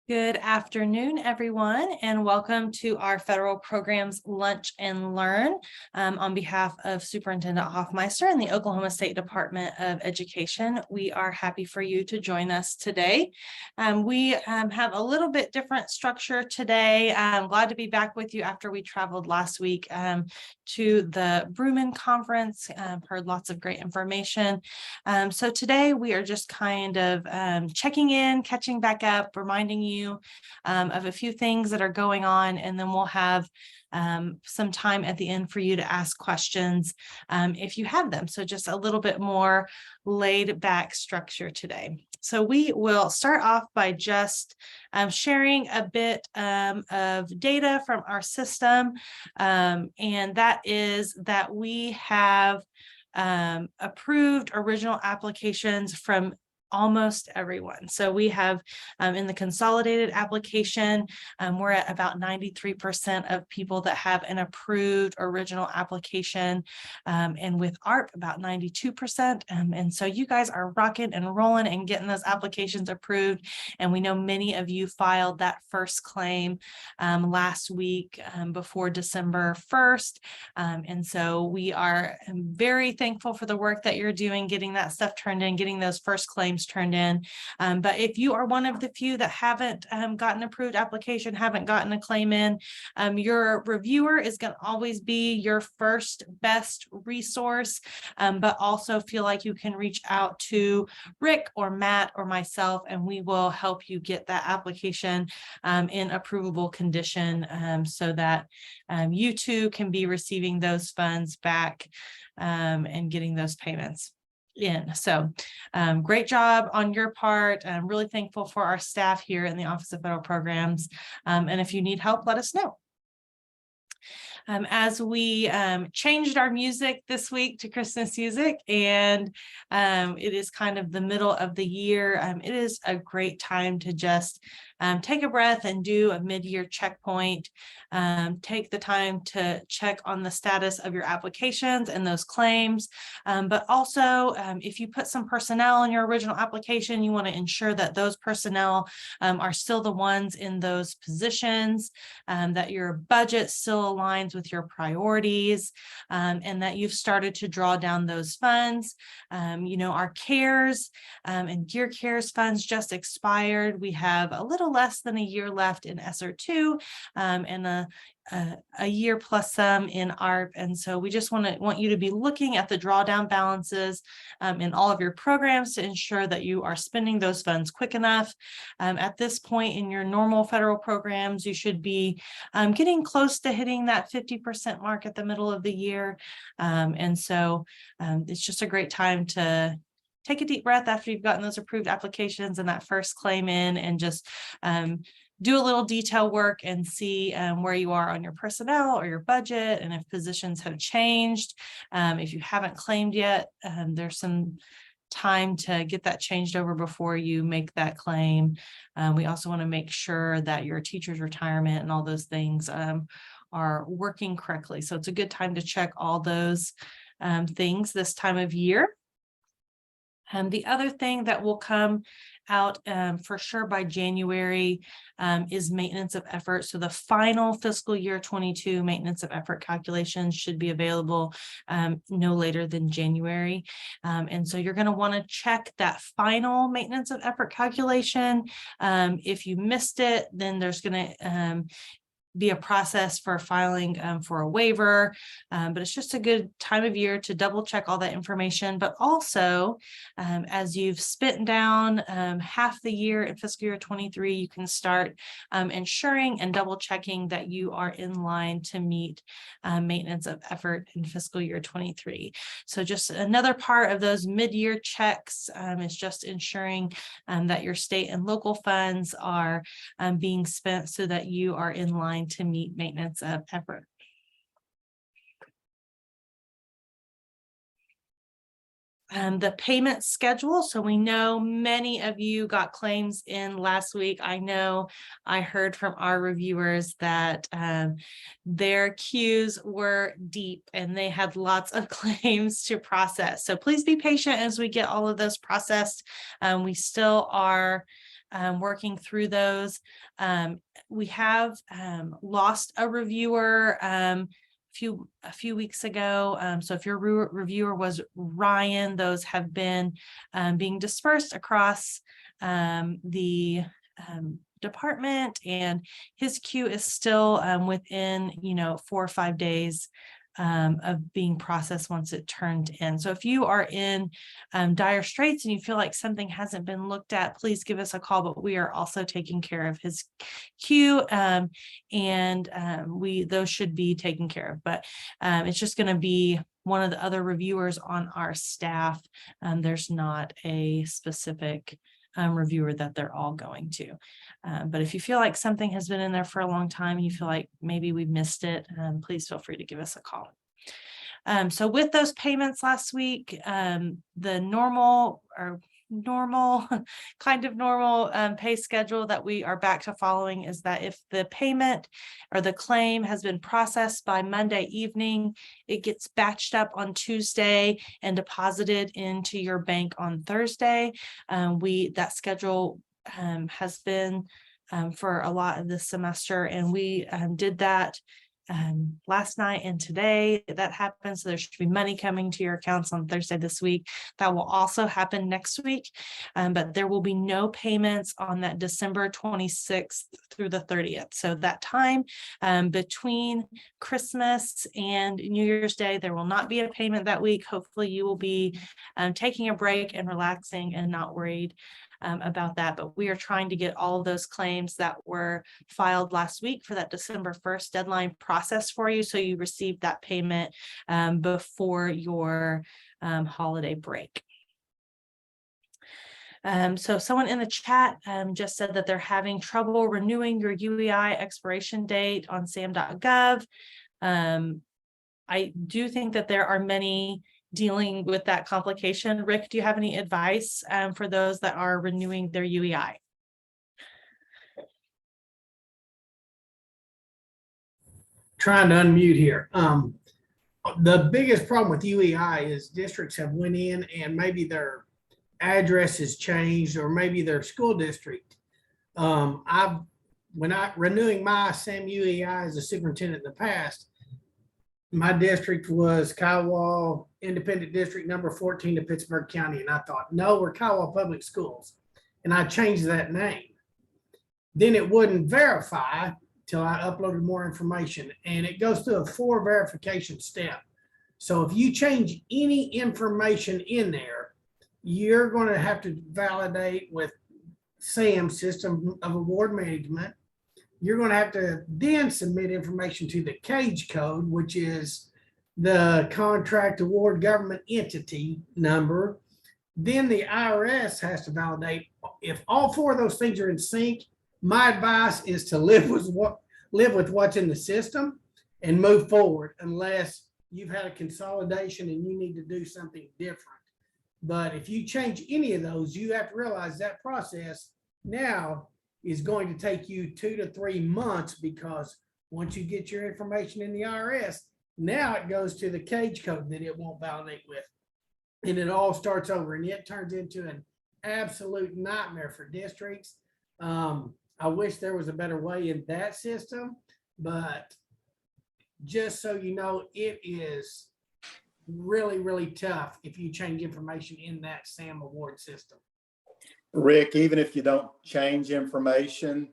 Good afternoon, everyone, and welcome to our federal programs Lunch and Learn. On behalf of Superintendent Hoffmeister and the Oklahoma State Department of Education, we are happy for you to join us today. We have a little bit different structure today. I'm glad to be back with you after we traveled last week to the Bruman Conference. Heard lots of great information. So today we are just kind of checking in, catching back up, reminding you of a few things that are going on, and then we'll have some time at the end for you to ask questions if you have them. So just a little bit more laid back structure today. So we will start off by just sharing a bit of data from our system, and that is that we have approved original applications from almost everyone. So we have in the consolidated application, we're at about 93% of people that have an approved original application, and with ARP about 92%. And so you guys are rocking and rolling and getting those applications approved. And we know many of you filed that first claim last week before December 1st. And so we are very thankful for the work that you're doing, getting that stuff turned in, getting those first claims turned in. But if you are one of the few that haven't gotten approved application, haven't gotten a claim in, your reviewer is going to always be your first best resource, but also feel like you can reach out to Rick or Matt or myself, and we will help you get that application in approvable condition, so that you too can be receiving those funds back and getting those payments in. So great job on your part. I'm really thankful for our staff here in the Office of Federal Programs. And if you need help, let us know. As we changed our music this week to Christmas music, and it is kind of the middle of the year, it is a great time to just take a breath and do a mid-year checkpoint. Take the time to check on the status of your applications and those claims. But also, if you put some personnel in your original application, you want to ensure that those personnel are still the ones in those positions, that your budget still aligns with your priorities, and that you've started to draw down those funds. Our CARES and Gear CARES funds just expired. We have a little less than a year left in ESSER 2 and a year plus some in ARP. And so we just want you to be looking at the drawdown balances in all of your programs to ensure that you are spending those funds quick enough. At this point in your normal federal programs, you should be getting close to hitting that 50% mark at the middle of the year. And so it's just a great time to take a deep breath after you've gotten those approved applications and that first claim in, and just do a little detail work and see where you are on your personnel or your budget, and if positions have changed. If you haven't claimed yet, there's some time to get that changed over before you make that claim. We also want to make sure that your teacher's retirement and all those things are working correctly. So it's a good time to check all those things this time of year. The other thing that will come out for sure by January is maintenance of effort. So the final fiscal year 22 maintenance of effort calculations should be available no later than January. And so you're going to want to check that final maintenance of effort calculation. If you missed it, then there's going to be a process for filing for a waiver, but it's just a good time of year to double check all that information. But also, as you've spent down half the year in fiscal year 23, you can start ensuring and double checking that you are in line to meet maintenance of effort in fiscal year 23. So just another part of those mid-year checks is just ensuring that your state and local funds are being spent so that you are in line to meet maintenance of effort. The payment schedule. So we know many of you got claims in last week. I know I heard from our reviewers that their queues were deep and they had lots of claims to process. So please be patient as we get all of those processed. We still are working through those. We have lost a reviewer a few weeks ago. So if your reviewer was Ryan, those have been being dispersed across the department, and his queue is still within 4 or 5 days of being processed once it turned in. So if you are in dire straits and you feel like something hasn't been looked at, please give us a call. But we are also taking care of his queue, and those should be taken care of. But it's just going to be one of the other reviewers on our staff. There's not a specific reviewer that they're all going to. But if you feel like something has been in there for a long time, you feel like maybe we've missed it, please feel free to give us a call. So with those payments last week, the normal pay schedule that we are back to following is that if the payment or the claim has been processed by Monday evening, it gets batched up on Tuesday and deposited into your bank on Thursday. That schedule has been for a lot of this semester, and we did that last night and today. That happened. So there should be money coming to your accounts on Thursday this week. That will also happen next week, but there will be no payments on that December 26th through the 30th. So that time between Christmas and New Year's Day, there will not be a payment that week. Hopefully you will be taking a break and relaxing and not worried about that. But we are trying to get all of those claims that were filed last week for that December 1st deadline processed for you, so you receive that payment before your holiday break. So someone in the chat just said that they're having trouble renewing your UEI expiration date on sam.gov. I do think that there are many dealing with that complication. Rick, do you have any advice for those that are renewing their UEI? Trying to unmute here. The biggest problem with UEI is districts have went in and maybe their address has changed, or maybe their school district. When I renewing my SAM UEI as a superintendent in the past, my district was Kiowa Independent District number 14 of Pittsburgh County. And I thought, no, we're Kiowa Public Schools. And I changed that name. Then it wouldn't verify till I uploaded more information. And it goes through a 4 verification step. So if you change any information in there, you're going to have to validate with SAM, System of Award Management. You're going to have to then submit information to the CAGE code, which is the Contract Award Government Entity number. Then the IRS has to validate. If all 4 of those things are in sync, my advice is to live with what's in the system and move forward, unless you've had a consolidation and you need to do something different. But if you change any of those, you have to realize that process now is going to take you 2 to 3 months, because once you get your information in the IRS, now it goes to the CAGE code that it won't validate with. And it all starts over, and it turns into an absolute nightmare for districts. I wish there was a better way in that system, but just so you know, it is really, really tough if you change information in that SAM award system. Rick, even if you don't change information,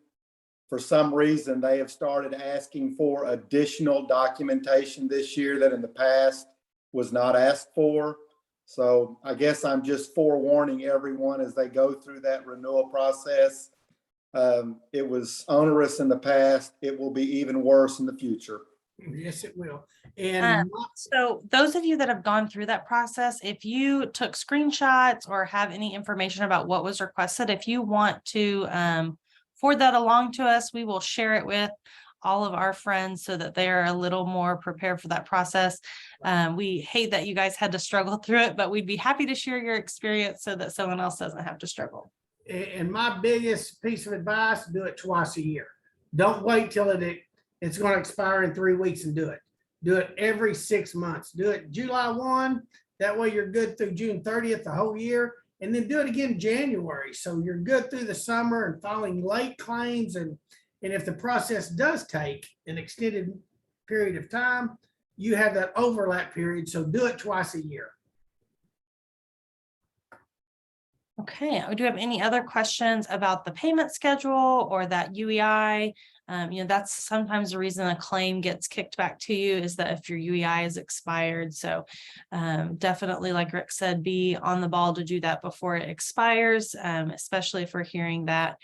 for some reason, they have started asking for additional documentation this year that in the past was not asked for. So I guess I'm just forewarning everyone as they go through that renewal process. It was onerous in the past. It will be even worse in the future. Yes, it will. And so those of you that have gone through that process, if you took screenshots or have any information about what was requested, if you want to forward that along to us, we will share it with all of our friends so that they are a little more prepared for that process. We hate that you guys had to struggle through it, but we'd be happy to share your experience so that someone else doesn't have to struggle. And my biggest piece of advice, do it twice a year. Don't wait till it's going to expire in 3 weeks and do it. Do it every 6 months. Do it July 1. That way you're good through June 30th, the whole year. and then do it again in January. So you're good through the summer and filing late claims. And if the process does take an extended period of time, you have that overlap period. So do it twice a year. Okay, do you have any other questions about the payment schedule or that UEI? That's sometimes the reason a claim gets kicked back to you is that if your UEI is expired. So definitely, like Rick said, be on the ball to do that before it expires, especially if we're hearing that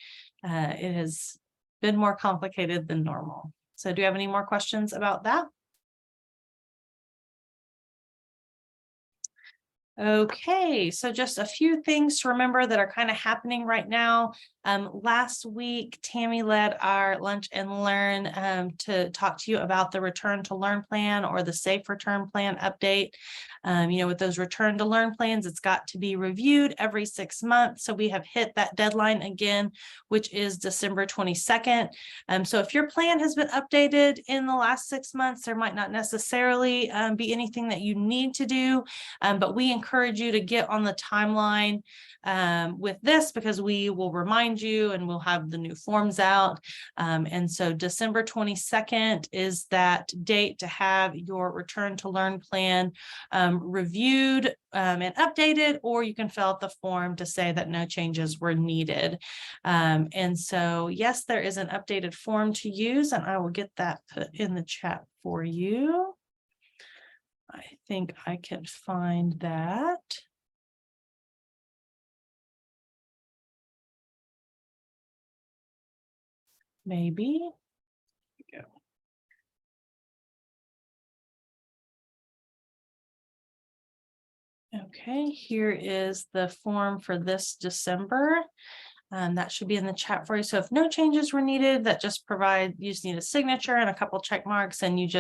it has been more complicated than normal. So do you have any more questions about that? Okay, so just a few things to remember that are kind of happening right now. Last week, Tammy led our Lunch and Learn to talk to you about the Return to Learn plan or the Safe Return Plan update. With those Return to Learn plans, it's got to be reviewed every 6 months. So we have hit that deadline again, which is December 22nd. So if your plan has been updated in the last 6 months, there might not necessarily be anything that you need to do, but we encourage you to get on the timeline with this because we will remind you and we'll have the new forms out. And so December 22nd is that date to have your Return to Learn plan reviewed and updated, or you can fill out the form to say that no changes were needed. And so, yes, there is an updated form to use, and I will get that put in the chat for you. I think I can find that. Maybe. Here we go. Okay, here is the form for this December. That should be in the chat for you. So if no changes were needed, that just you just need a signature and a couple check marks. And if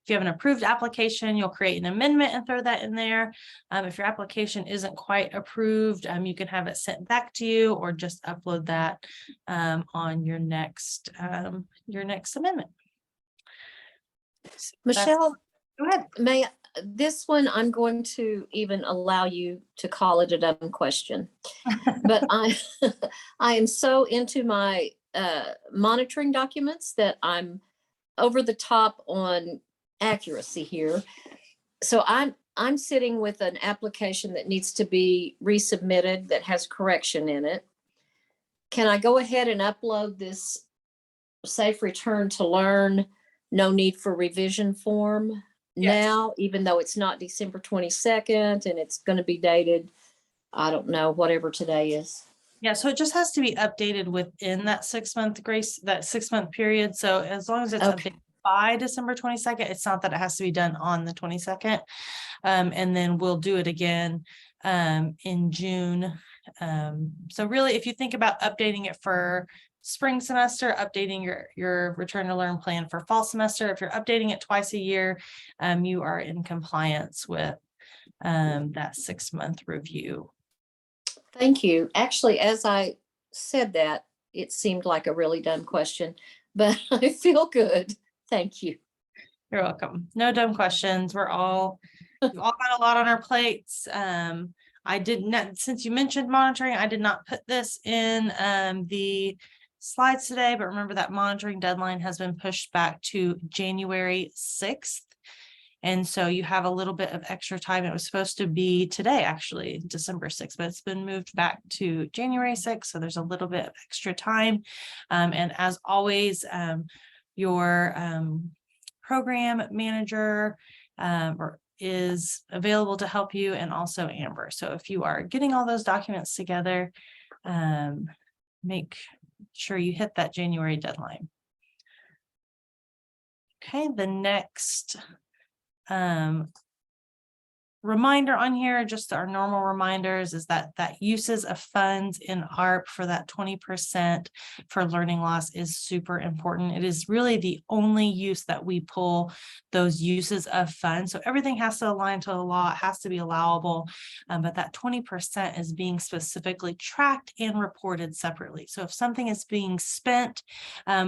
you have an approved application, you'll create an amendment and throw that in there. If your application isn't quite approved, you can have it sent back to you or just upload that on your next amendment. So Michelle, go ahead. This one, I'm going to even allow you to call it a dumb question, but I am so into my monitoring documents that I'm over the top on accuracy here. So I'm sitting with an application that needs to be resubmitted that has correction in it. Can I go ahead and upload this Safe Return to Learn, no need for revision form? Yes. Now, even though it's not December 22nd and it's going to be dated, I don't know, whatever today is. Yeah, so it just has to be updated within that 6-month grace, that 6-month period. So as long as it's updated by December 22nd, it's not that it has to be done on the 22nd. And then we'll do it again in June. So really, if you think about updating it for spring semester, updating your Return to Learn plan for fall semester, if you're updating it twice a year, you are in compliance with that 6-month review. Thank you. Actually, as I said that, it seemed like a really dumb question, but I feel good. Thank you. You're welcome. No dumb questions. We've all got a lot on our plates. I did not, since you mentioned monitoring, I did not put this in the slides today, but remember that monitoring deadline has been pushed back to January 6th. And so you have a little bit of extra time. It was supposed to be today, actually, December 6th, but it's been moved back to January 6th. So there's a little bit of extra time. And as always, your program manager is available to help you, and also Amber. So if you are getting all those documents together, make sure you hit that January deadline. Okay, the next reminder on here, just our normal reminders, is that uses of funds in ARP for that 20% for learning loss is super important. It is really the only use that we pull those uses of funds. So everything has to align to the law, it has to be allowable, but that 20% is being specifically tracked and reported separately. So if something is being spent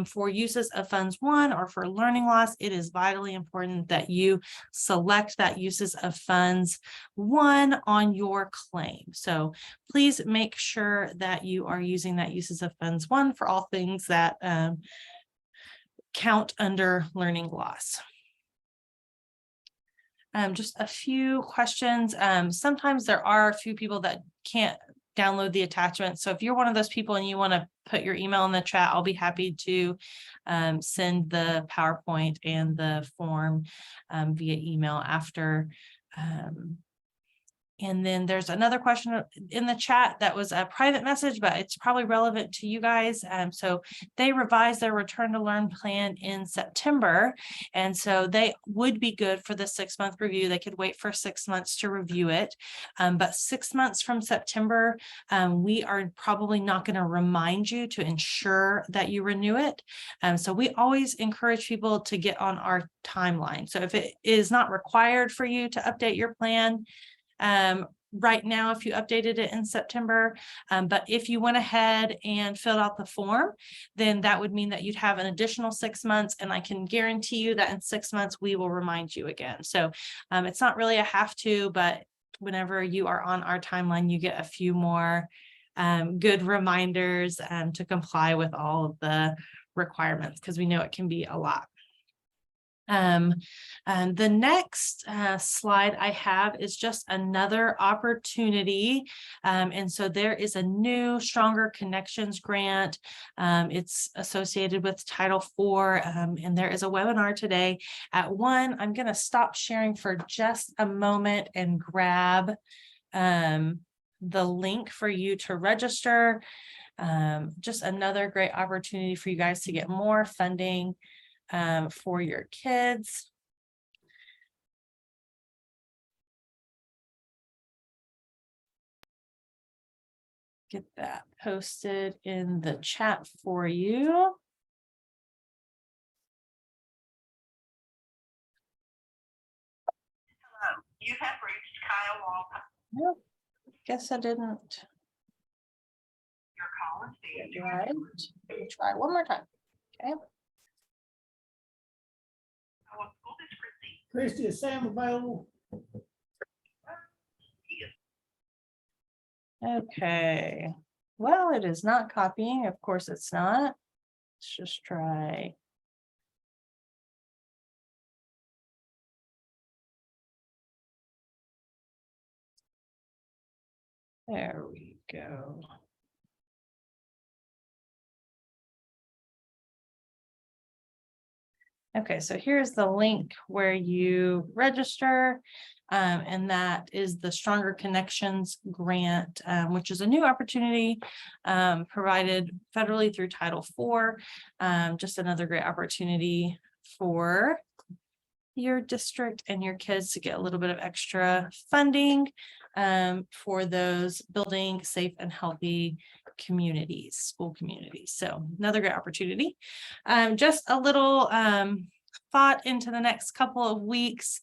for uses of funds 1 or for learning loss, it is vitally important that you select that uses of funds funds 1 on your claim. So please make sure that you are using that uses of funds 1 for all things that count under learning loss. Just a few questions. Sometimes there are a few people that can't download the attachment. So if you're one of those people and you want to put your email in the chat, I'll be happy to send the PowerPoint and the form via email after. And then there's another question in the chat that was a private message, but it's probably relevant to you guys. So they revised their return to learn plan in September. And so they would be good for the 6-month review. They could wait for 6 months to review it. But 6 months from September, we are probably not going to remind you to ensure that you renew it. So we always encourage people to get on our timeline. So if it is not required for you to update your plan, right now, if you updated it in September, but if you went ahead and filled out the form, then that would mean that you'd have an additional 6 months, and I can guarantee you that in 6 months, we will remind you again. So it's not really a have to, but whenever you are on our timeline, you get a few more good reminders to comply with all of the requirements, because we know it can be a lot. And the next slide I have is just another opportunity. And so there is a new Stronger Connections grant. It's associated with Title IV, and there is a webinar today at 1. I'm going to stop sharing for just a moment and grab the link for you to register. Just another great opportunity for you guys to get more funding for your kids. Get that posted in the chat for you. Hello, you have reached Kyle Walker. Nope, guess I didn't. Your call is being Right. Let me try one more time. Okay. Our school district lead. Christy, is Sam available? Okay. Well, it is not copying. Of course, it's not. Let's just try. There we go. Okay, so here's the link where you register, and that is the Stronger Connections grant, which is a new opportunity provided federally through Title IV. Just another great opportunity for your district and your kids to get a little bit of extra funding for those building safe and healthy communities, school communities. So another great opportunity. Just a little thought into the next couple of weeks.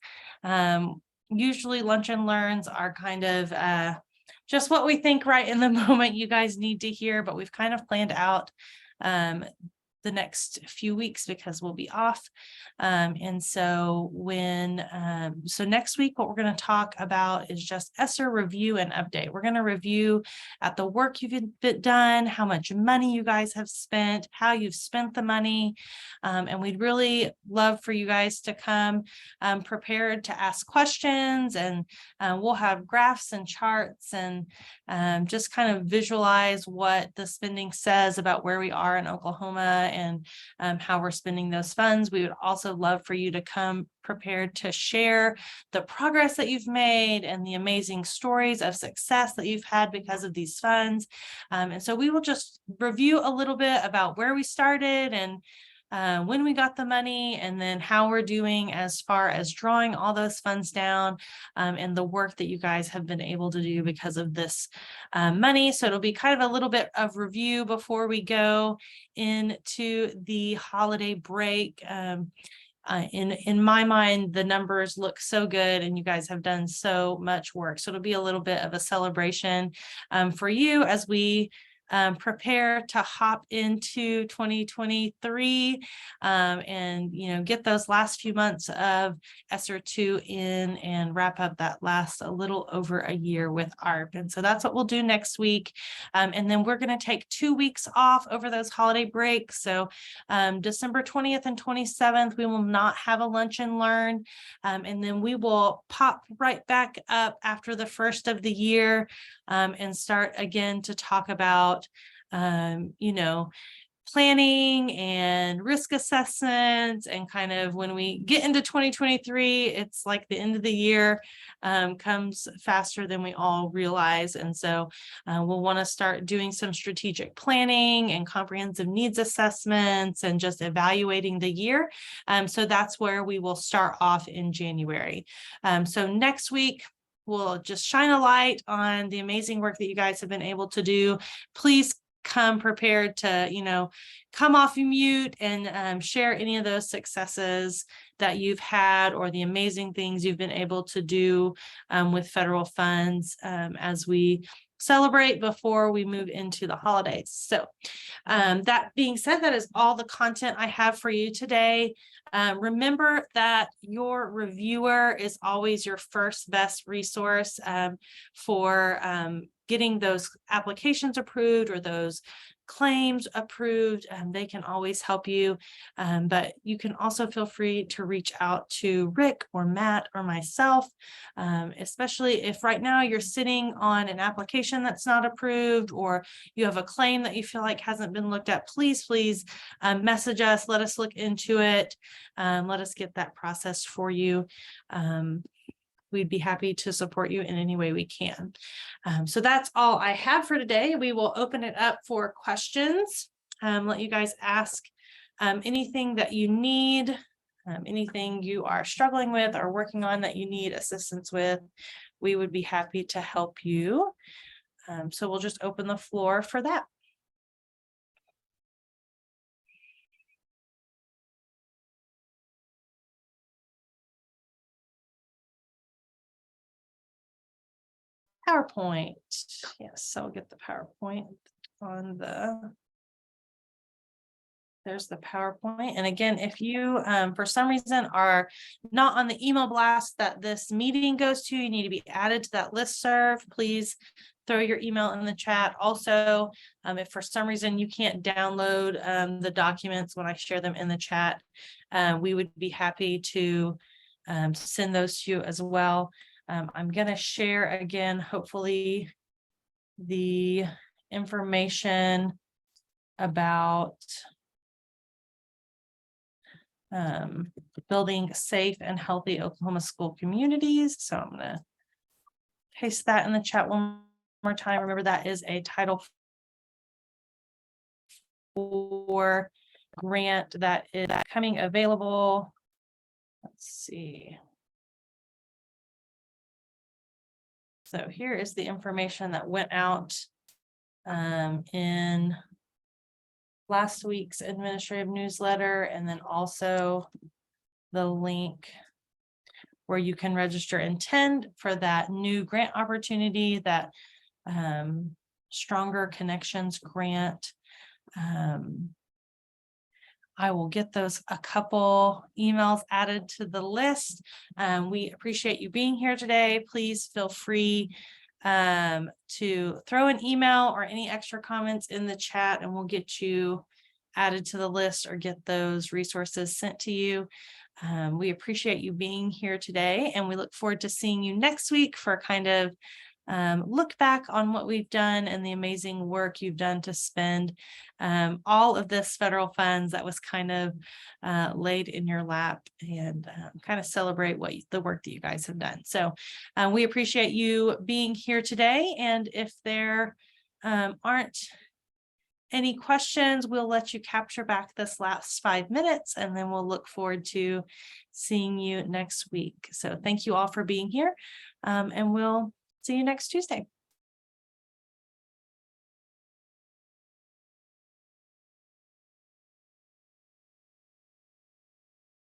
Usually lunch and learns are kind of just what we think right in the moment you guys need to hear, but we've kind of planned out the next few weeks because we'll be off. And so so next week, what we're going to talk about is just ESSER review and update. We're going to review at the work you've done, how much money you guys have spent, how you've spent the money. And we'd really love for you guys to come prepared to ask questions, and we'll have graphs and charts and just kind of visualize what the spending says about where we are in Oklahoma and how we're spending those funds. We would also love for you to come prepared to share the progress that you've made and the amazing stories of success that you've had because of these funds. And so we will just review a little bit about where we started and when we got the money, and then how we're doing as far as drawing all those funds down, and the work that you guys have been able to do because of this money. So it'll be kind of a little bit of review before we go into the holiday break. In my mind, the numbers look so good and you guys have done so much work. So it'll be a little bit of a celebration for you as we prepare to hop into 2023 and, get those last few months of ESSER 2 in and wrap up that last a little over a year with ARP. And so that's what we'll do next week. And then we're going to take 2 weeks off over those holiday breaks. So December 20th and 27th, we will not have a lunch and learn. And then we will pop right back up after the first of the year and start again to talk about, planning and risk assessments, and kind of when we get into 2023, it's like the end of the year comes faster than we all realize. And so we'll want to start doing some strategic planning and comprehensive needs assessments and just evaluating the year. So that's where we will start off in January. So next week, we'll just shine a light on the amazing work that you guys have been able to do. Please come prepared to, come off mute and share any of those successes that you've had or the amazing things you've been able to do with federal funds as we celebrate before we move into the holidays. So that being said, that is all the content I have for you today. Remember that your reviewer is always your first best resource for getting those applications approved or those claims approved. They can always help you, but you can also feel free to reach out to Rick or Matt or myself, especially if right now you're sitting on an application that's not approved or you have a claim that you feel like hasn't been looked at. Please message us, let us look into it, let us get that processed for you. We'd be happy to support you in any way we can. So that's all I have for today. We will open it up for questions. Let you guys ask anything that you need, anything you are struggling with or working on that you need assistance with. We would be happy to help you. So we'll just open the floor for that. PowerPoint. Yes, I'll get the PowerPoint on there's the PowerPoint. And again, if you, for some reason, are not on the email blast that this meeting goes to, you need to be added to that listserv. Please throw your email in the chat. Also, if for some reason you can't download the documents when I share them in the chat, we would be happy to send those to you as well. I'm going to share again, hopefully, the information about building safe and healthy Oklahoma school communities. So I'm going to paste that in the chat one more time. Remember, that is a Title IV grant that is coming available. Let's see. So here is the information that went out in last week's administrative newsletter, and then also the link where you can register and attend for that new grant opportunity, that Stronger Connections grant. I will get those a couple emails added to the list. We appreciate you being here today. Please feel free to throw an email or any extra comments in the chat, and we'll get you added to the list or get those resources sent to you. We appreciate you being here today, and we look forward to seeing you next week for kind of look back on what we've done and the amazing work you've done to spend all of this federal funds that was kind of laid in your lap, and kind of celebrate the work that you guys have done. So we appreciate you being here today. And if there aren't any questions, we'll let you capture back this last 5 minutes, and then we'll look forward to seeing you next week. So thank you all for being here, and we'll see you next Tuesday.